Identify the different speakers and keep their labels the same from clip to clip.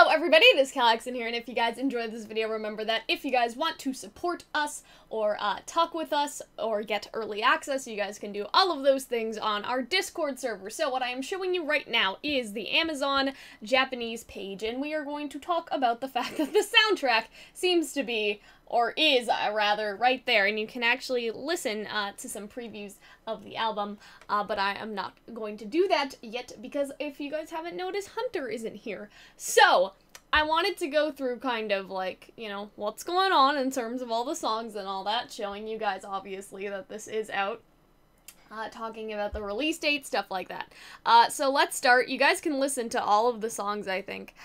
Speaker 1: Hello everybody, it is Calxiyn here, and if you guys enjoyed this video, remember that if you guys want to support us, or talk with us, or get early access, you guys can do all of those things on our Discord server. So what I am showing you right now is the Amazon Japanese page, and we are going to talk about the fact that the soundtrack seems to be, or is, rather, right there, and you can actually listen to some previews of the album, but I am not going to do that yet, because if you guys haven't noticed, Hunter isn't here. So, I wanted to go through kind of like, you know, what's going on in terms of all the songs and all that, showing you guys, obviously, that this is out. Talking about the release date, stuff like that. So let's start. You guys can listen to all of the songs, I think.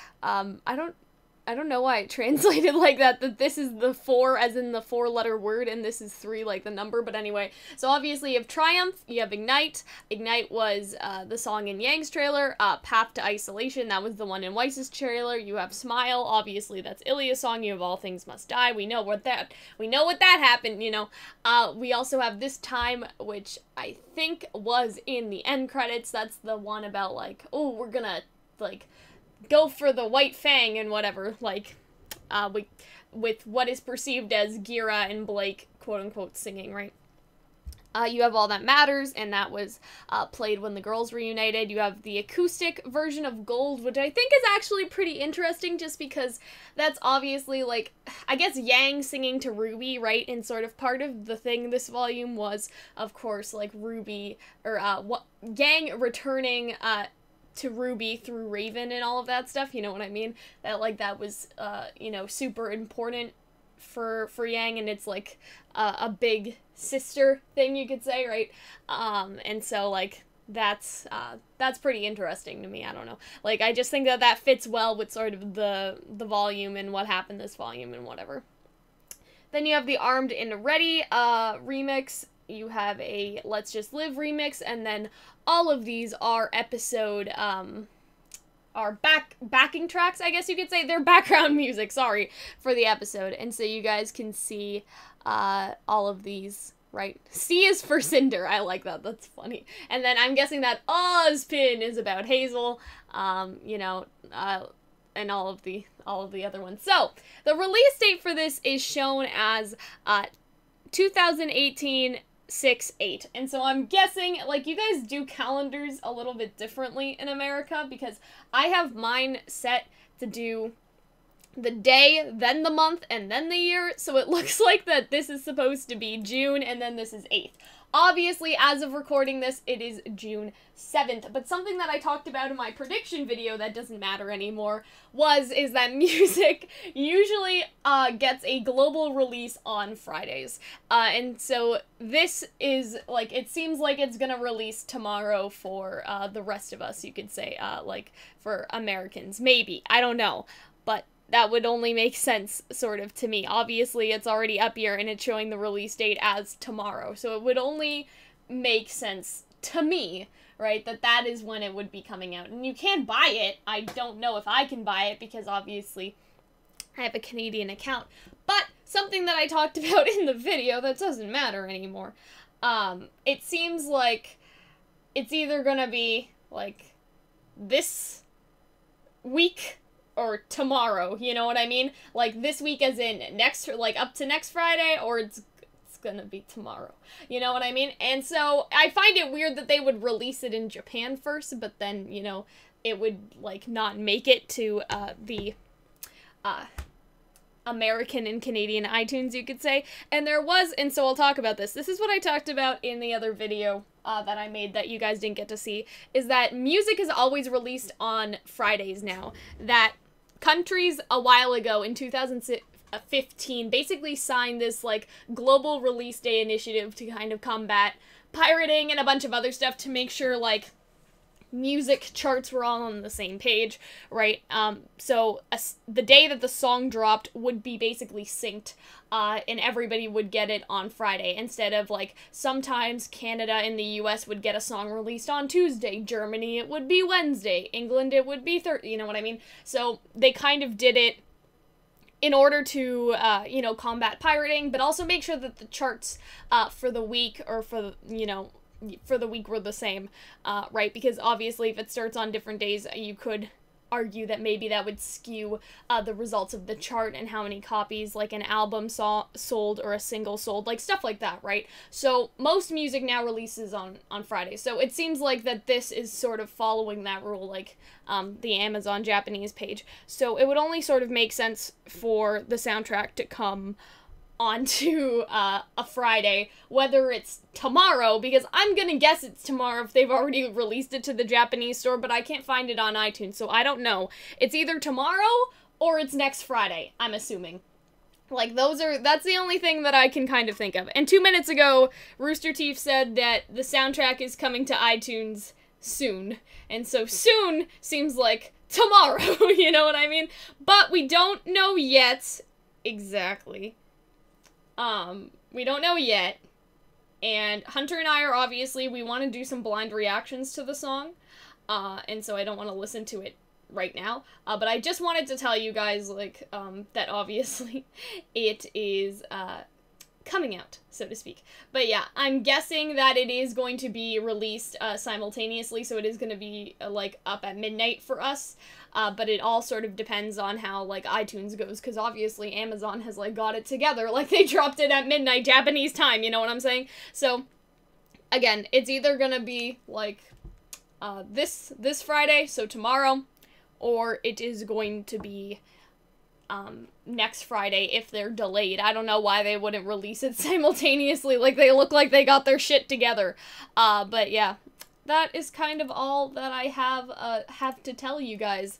Speaker 1: I don't know why it translated like that this is the 4 as in the 4-letter word and this is 3 like the number, but anyway. So obviously you have Triumph, you have Ignite. Ignite was the song in Yang's trailer. Path to Isolation, that was the one in Weiss's trailer. You have Smile, obviously that's Ilya's song. You have All Things Must Die. We know what that happened, you know. We also have This Time, which I think was in the end credits. That's the one about like, oh, we're gonna like go for the white fang and whatever, like, with what is perceived as Gira and Blake, quote-unquote, singing, right? You have All That Matters, and that was played when the girls reunited. You have the acoustic version of Gold, which I think is actually pretty interesting, just because that's obviously, like, I guess Yang singing to RWBY, right? And sort of part of the thing this volume was, of course, like, RWBY, or Yang returning to RWBY through Raven and all of that stuff, you know what I mean? That, like, that was, you know, super important for Yang, and it's, like, a big sister thing, you could say, right? And so, like, that's pretty interesting to me, I don't know. Like, I just think that fits well with sort of the volume and what happened this volume and whatever. Then you have the Armed and Ready remix. You have a Let's Just Live remix, and then all of these are episode, are backing tracks, I guess you could say. They're background music, sorry, for the episode. And so you guys can see, all of these, right? C is for Cinder, I like that, that's funny. And then I'm guessing that Ozpin is about Hazel, you know, and all of the other ones. So, the release date for this is shown as, 2018 6/8, and so I'm guessing, like, you guys do calendars a little bit differently in America, because I have mine set to do the day, then the month, and then the year, so it looks like that this is supposed to be June, and then this is 8th. Obviously, as of recording this, it is June 7th, but something that I talked about in my prediction video that doesn't matter anymore is that music usually gets a global release on Fridays. And so this is, like, it seems like it's gonna release tomorrow for the rest of us, you could say, like, for Americans. Maybe. I don't know. But that would only make sense, sort of, to me. Obviously, it's already up here, and it's showing the release date as tomorrow, so it would only make sense to me, right, that is when it would be coming out. And you can buy it. I don't know if I can buy it, because obviously I have a Canadian account. But something that I talked about in the video that doesn't matter anymore, it seems like it's either gonna be, like, this week or tomorrow, you know what I mean? Like, this week as in next, like, up to next Friday, or it's gonna be tomorrow. You know what I mean? And so, I find it weird that they would release it in Japan first, but then, you know, it would, like, not make it to, the, American and Canadian iTunes, you could say. And there was, and so I'll talk about this. This is what I talked about in the other video that I made that you guys didn't get to see, is that music is always released on Fridays now. That countries a while ago in 2015 basically signed this, like, global release day initiative to kind of combat pirating and a bunch of other stuff to make sure, like, music charts were all on the same page, right? So the day that the song dropped would be basically synced, and everybody would get it on Friday, instead of, like, sometimes Canada and the US would get a song released on Tuesday, Germany it would be Wednesday, England it would be Thursday, you know what I mean? So they kind of did it in order to, you know, combat pirating, but also make sure that the charts for the week, or for, you know, for the week were the same, right? Because obviously if it starts on different days, you could argue that maybe that would skew the results of the chart and how many copies like an album sold or a single sold, like stuff like that, right? So most music now releases on Friday. So it seems like that this is sort of following that rule, like the Amazon Japanese page. So it would only sort of make sense for the soundtrack to come onto a Friday, whether it's tomorrow, because I'm gonna guess it's tomorrow if they've already released it to the Japanese store, but I can't find it on iTunes, so I don't know. It's either tomorrow or it's next Friday, I'm assuming. Like, that's the only thing that I can kind of think of. And 2 minutes ago, Rooster Teeth said that the soundtrack is coming to iTunes soon. And so soon seems like tomorrow, you know what I mean? But we don't know yet exactly. We don't know yet, and Hunter and I are obviously, we want to do some blind reactions to the song, and so I don't want to listen to it right now, but I just wanted to tell you guys, like, that obviously it is, coming out, so to speak. But yeah, I'm guessing that it is going to be released, simultaneously, so it is going to be, like, up at midnight for us. But it all sort of depends on how, like, iTunes goes, because obviously Amazon has, like, got it together. Like, they dropped it at midnight Japanese time, you know what I'm saying? So, again, it's either gonna be, like, this Friday, so tomorrow, or it is going to be, next Friday if they're delayed. I don't know why they wouldn't release it simultaneously, like, they look like they got their shit together. But yeah. That is kind of all that I have to tell you guys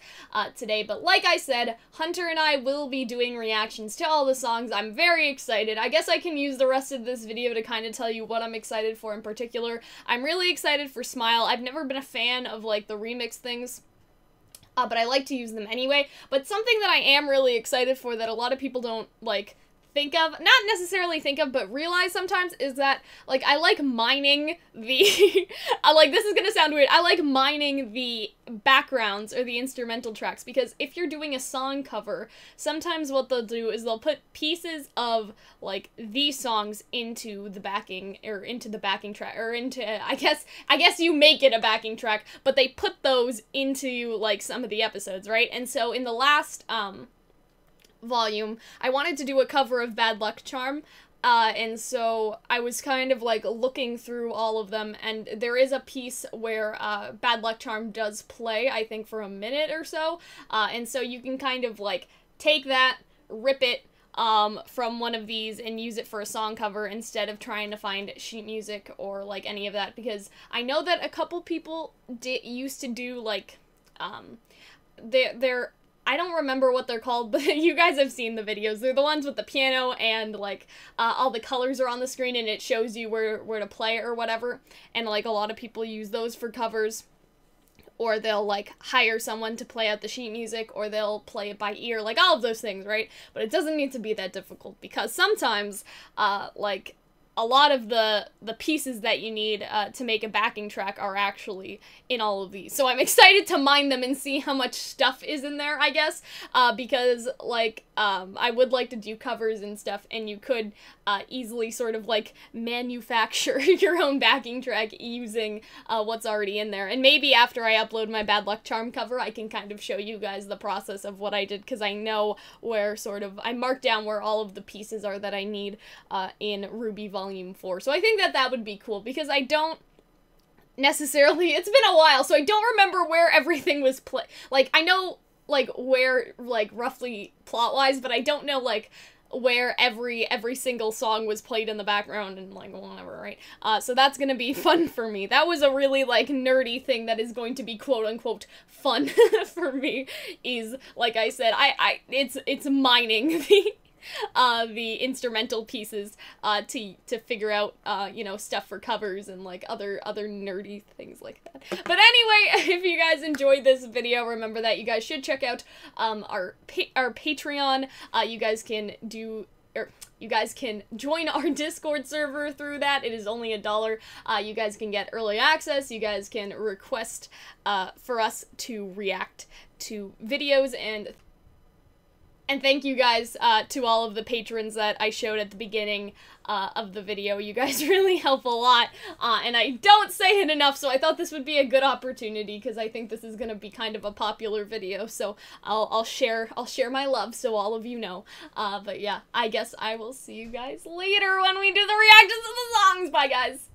Speaker 1: today. But like I said, Hunter and I will be doing reactions to all the songs. I'm very excited. I guess I can use the rest of this video to kind of tell you what I'm excited for in particular. I'm really excited for Smile. I've never been a fan of, like, the remix things. But I like to use them anyway. But something that I am really excited for that a lot of people don't, like, think of, not necessarily think of, but realize sometimes, is that, like, I like mining the, like, this is gonna sound weird, I like mining the backgrounds or the instrumental tracks, because if you're doing a song cover, sometimes what they'll do is they'll put pieces of, like, these songs into the backing, or into the backing track, or into, I guess you make it a backing track, but they put those into, like, some of the episodes, right? And so in the last, volume, I wanted to do a cover of Bad Luck Charm, and so I was kind of, like, looking through all of them, and there is a piece where, Bad Luck Charm does play, I think, for a minute or so, and so you can kind of, like, take that, rip it, from one of these and use it for a song cover instead of trying to find sheet music or, like, any of that, because I know that a couple people used to do, like, they're I don't remember what they're called, but you guys have seen the videos. They're the ones with the piano and, like, all the colors are on the screen and it shows you where to play or whatever. And, like, a lot of people use those for covers. Or they'll, like, hire someone to play out the sheet music, or they'll play it by ear, like, all of those things, right? But it doesn't need to be that difficult, because sometimes, like, a lot of the pieces that you need to make a backing track are actually in all of these. So I'm excited to mine them and see how much stuff is in there, I guess, because, like, I would like to do covers and stuff, and you could easily sort of, like, manufacture your own backing track using what's already in there. And maybe after I upload my Bad Luck Charm cover, I can kind of show you guys the process of what I did, because I know where sort of, I marked down where all of the pieces are that I need in RWBY Volume 4. So I think that would be cool, because I don't necessarily, it's been a while, so I don't remember where everything was like, I know, like, where, like, roughly plot-wise, but I don't know, like, where every single song was played in the background and, like, whatever, right? So that's gonna be fun for me. That was a really, like, nerdy thing that is going to be quote-unquote fun for me, is, like I said, it's mining the instrumental pieces, to figure out, you know, stuff for covers and, like, other nerdy things like that. But anyway, if you guys enjoyed this video, remember that you guys should check out, our Patreon. You guys can join our Discord server through that. It is only $1. You guys can get early access. You guys can request, for us to react to videos and And thank you guys to all of the patrons that I showed at the beginning of the video. You guys really help a lot, and I don't say it enough, so I thought this would be a good opportunity, because I think this is going to be kind of a popular video, so I'll share my love so all of you know. But yeah, I guess I will see you guys later when we do the reactions to the songs. Bye, guys!